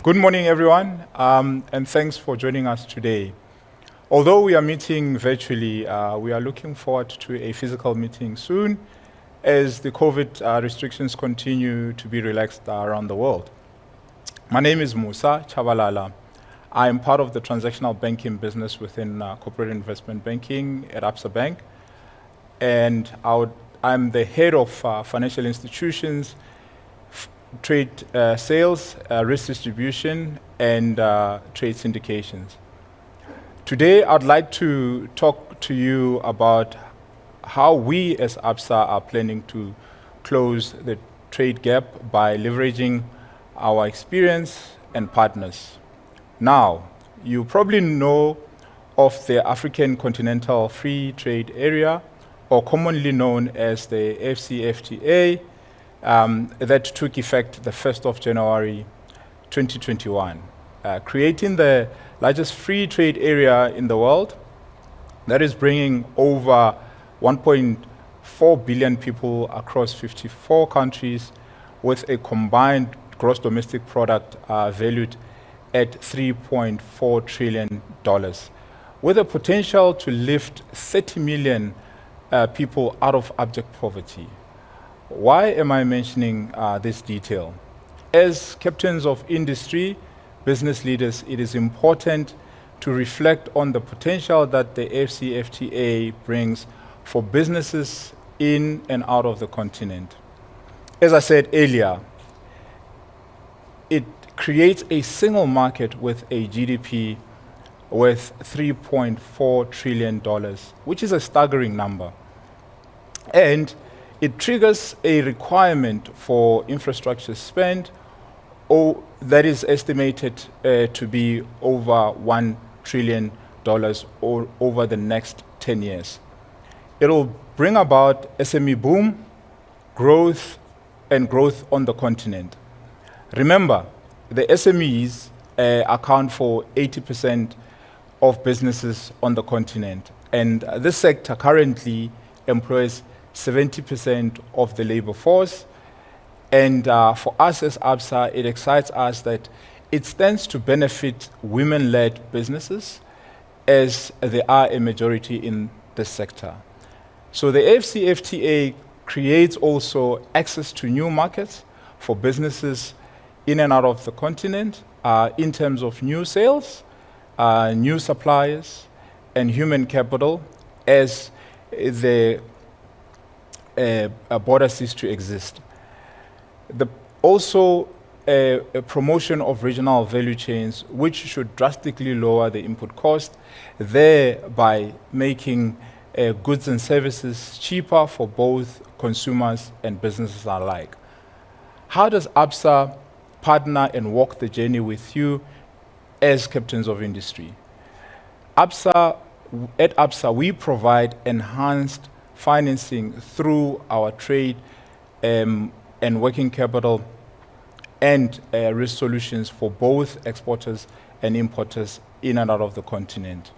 Good morning, everyone, and thanks for joining us today. Although we are meeting virtually, we are looking forward to a physical meeting soon as the COVID restrictions continue to be relaxed around the world. My name is Musa Chabalala. I am part of the transactional banking business within corporate investment banking at Absa Bank, and I'm the head of financial institutions, trade sales, risk distribution, and trade syndications. Today, I'd like to talk to you about how we as Absa are planning to close the trade gap by leveraging our experience and partners. Now, you probably know of the African Continental Free Trade Area, or commonly known as the AfCFTA, that took effect the 1st of January 2021, creating the largest free trade area in the world that is bringing over 1.4 billion people across 54 countries with a combined gross domestic product valued at $3.4 trillion, with a potential to lift 30 million people out of abject poverty. Why am I mentioning this detail? As captains of industry, business leaders, it is important to reflect on the potential that the AfCFTA brings for businesses in and out of the continent. As I said earlier, it creates a single market with a GDP worth $3.4 trillion, which is a staggering number. And it triggers a requirement for infrastructure spend that is estimated to be over $1 trillion over the next 10 years. It will bring about SME boom, growth, and growth on the continent. Remember, the SMEs account for 80% of businesses on the continent, and this sector currently employs 70% of the labor force. And for us as Absa, it excites us that it stands to benefit women-led businesses as they are a majority in this sector. So the AfCFTA creates also access to new markets for businesses in and out of the continent in terms of new sales, new suppliers, and human capital as the border cease to exist. Also, a promotion of regional value chains, which should drastically lower the input cost, thereby making goods and services cheaper for both consumers and businesses alike. How does Absa partner and walk the journey with you as captains of industry? At Absa, we provide enhanced financing through our trade and working capital and risk solutions for both exporters and importers in and out of the continent.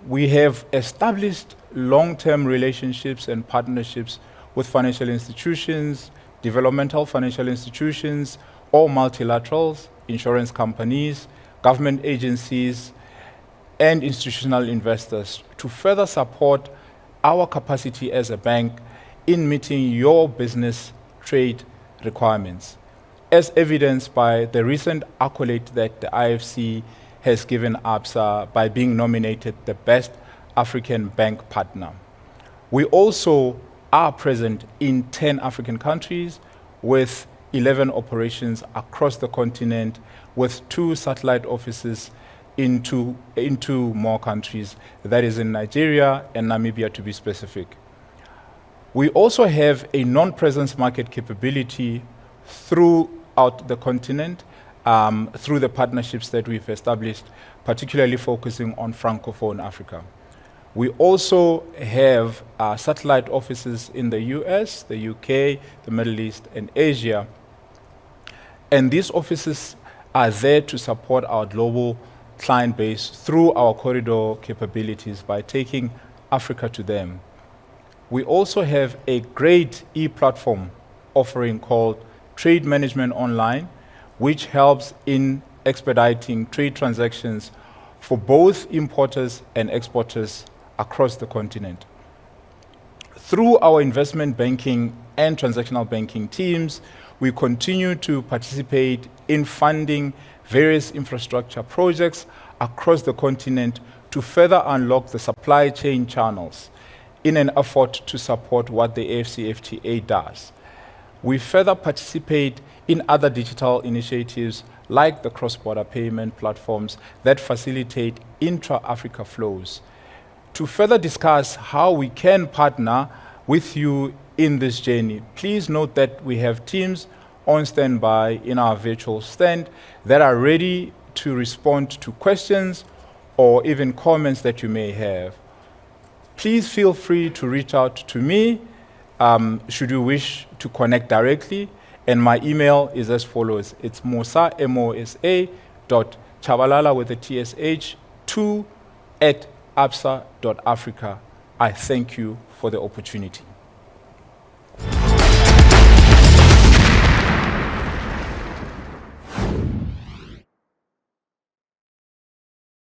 We have established long-term relationships and partnerships with financial institutions, developmental financial institutions, or multilaterals, insurance companies, government agencies, and institutional investors to further support our capacity as a bank in meeting your business trade requirements, as evidenced by the recent accolade that the IFC has given Absa by being nominated the best African bank partner. We also are present in 10 African countries with 11 operations across the continent, with 2 satellite offices into more countries, that is in Nigeria and Namibia to be specific. We also have a non-presence market capability throughout the continent through the partnerships that we've established, particularly focusing on Francophone Africa. We also have satellite offices in the US, the UK, the Middle East, and Asia. And these offices are there to support our global client base through our corridor capabilities by taking Africa to them. We also have a great e-platform offering called Trade Management Online, which helps in expediting trade transactions for both importers and exporters across the continent. Through our investment banking and transactional banking teams, we continue to participate in funding various infrastructure projects across the continent to further unlock the supply chain channels in an effort to support what the AfCFTA does. We further participate in other digital initiatives like the cross-border payment platforms that facilitate intra-Africa flows. To further discuss how we can partner with you in this journey, please note that we have teams on standby in our virtual stand that are ready to respond to questions or even comments that you may have. Please feel free to reach out to me should you wish to connect directly, and my email is as follows. It's mosa, M-O-S-A, .chabalala with a TSH, 2 @absa.africa. I thank you for the opportunity.